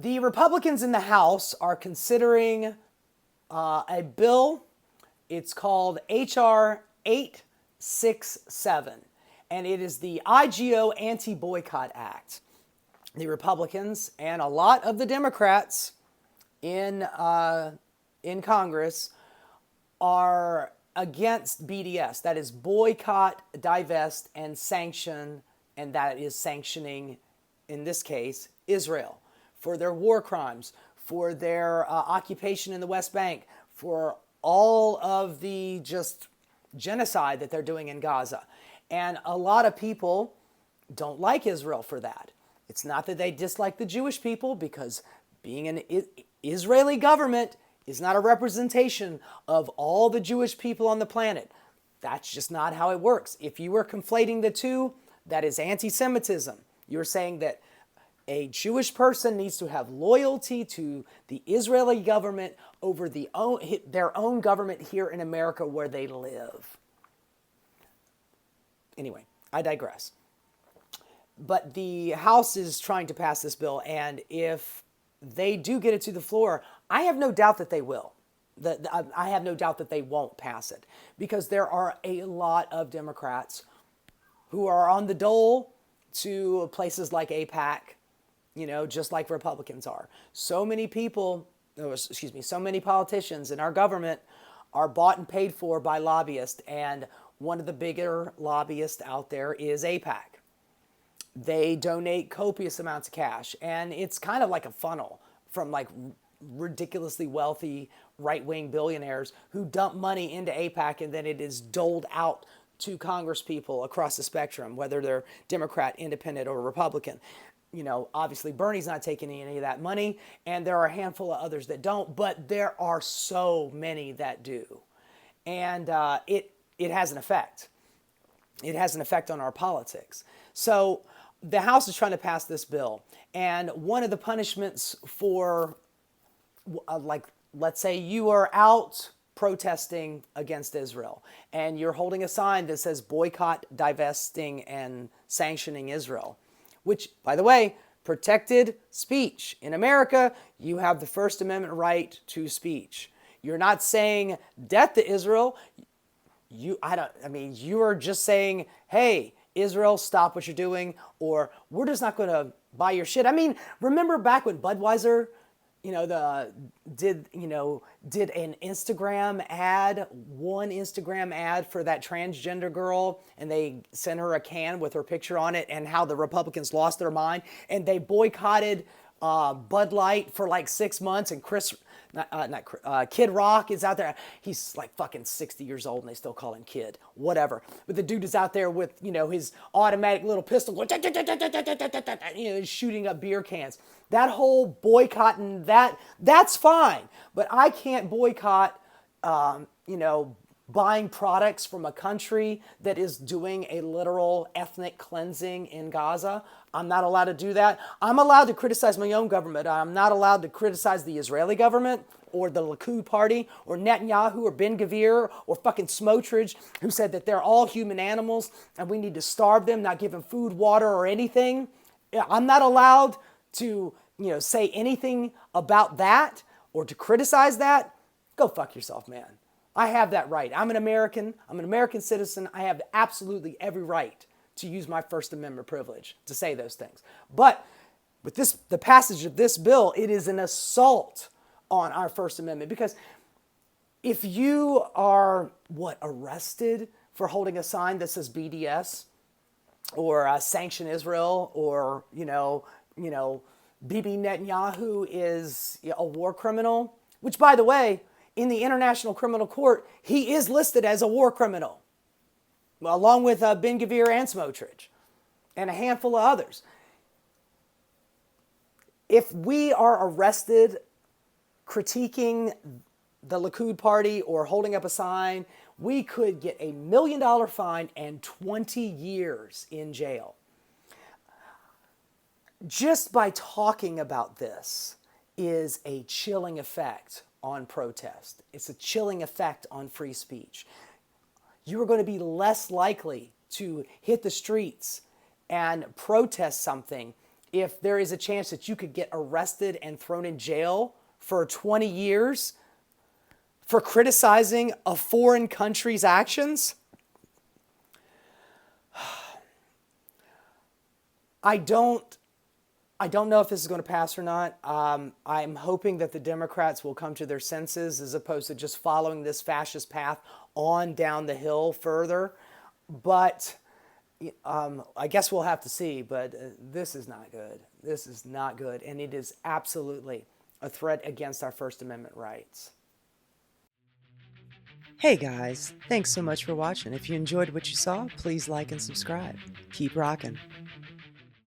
The Republicans in the House are considering a bill. It's called H.R. 867, and it is the IGO Anti-Boycott Act. The Republicans and a lot of the Democrats in Congress are against BDS. That is boycott, divest, and sanction, and that is sanctioning, in this case, Israel for their war crimes, for their occupation in the West Bank, for all of the just genocide that they're doing in Gaza. And a lot of people don't like Israel for that. It's not that they dislike the Jewish people, because being an Israeli government is not a representation of all the Jewish people on the planet. That's just not how it works. If you were conflating the two, that is anti-Semitism. You're saying that a Jewish person needs to have loyalty to the Israeli government over their own government here in America where they live. Anyway, I digress. But the House is trying to pass this bill, and if they do get it to the floor, I have no doubt that they will. I have no doubt that they won't pass it, because there are a lot of Democrats who are on the dole to places like AIPAC, just like Republicans are. So many politicians in our government are bought and paid for by lobbyists, and one of the bigger lobbyists out there is AIPAC. They donate copious amounts of cash, and it's kind of like a funnel from like ridiculously wealthy right-wing billionaires who dump money into AIPAC, and then it is doled out to Congress people across the spectrum, whether they're Democrat, Independent, or Republican. Obviously Bernie's not taking any of that money, and there are a handful of others that don't, but there are so many that do. And it has an effect. It has an effect on our politics. So the House is trying to pass this bill, and one of the punishments for, let's say you are out protesting against Israel, and you're holding a sign that says boycott, divesting, and sanctioning Israel, which, by the way, protected speech. In America, you have the First Amendment right to speech. You're not saying death to Israel. You are just saying, hey, Israel, stop what you're doing, or we're just not going to buy your shit. Remember back when Budweiser, did an Instagram ad, one Instagram ad for that transgender girl, and they sent her a can with her picture on it, and how the Republicans lost their mind, and they boycotted Bud Light for like 6 months, and Kid Rock is out there. He's like fucking 60 years old, and they still call him Kid. Whatever. But the dude is out there with, his automatic little pistol going, shooting up beer cans. That whole boycotting, that's fine. But I can't boycott, buying products from a country that is doing a literal ethnic cleansing in Gaza. I'm not allowed to do that. I'm allowed to criticize my own government. I'm not allowed to criticize the Israeli government or the Likud party or Netanyahu or Ben-Gvir or fucking Smotrich, who said that they're all human animals and we need to starve them, not give them food, water, or anything. I'm not allowed to, say anything about that or to criticize that. Go fuck yourself, man. I have that right. I'm an American citizen. I have absolutely every right to use my First Amendment privilege to say those things. But with the passage of this bill, it is an assault on our First Amendment, because if you are arrested for holding a sign that says BDS or sanction Israel, or Bibi Netanyahu is a war criminal, which, by the way, in the International Criminal Court, he is listed as a war criminal, along with Ben-Gvir and Smotrich, and a handful of others. If we are arrested critiquing the Likud party or holding up a sign, we could get $1 million fine and 20 years in jail. Just by talking about this is a chilling effect on protest. It's a chilling effect on free speech. You are going to be less likely to hit the streets and protest something if there is a chance that you could get arrested and thrown in jail for 20 years for criticizing a foreign country's actions, I don't know if this is going to pass or not. I'm hoping that the Democrats will come to their senses as opposed to just following this fascist path on down the hill further. But I guess we'll have to see. But this is not good. This is not good. And it is absolutely a threat against our First Amendment rights. Hey guys, thanks so much for watching. If you enjoyed what you saw, please like and subscribe. Keep rocking.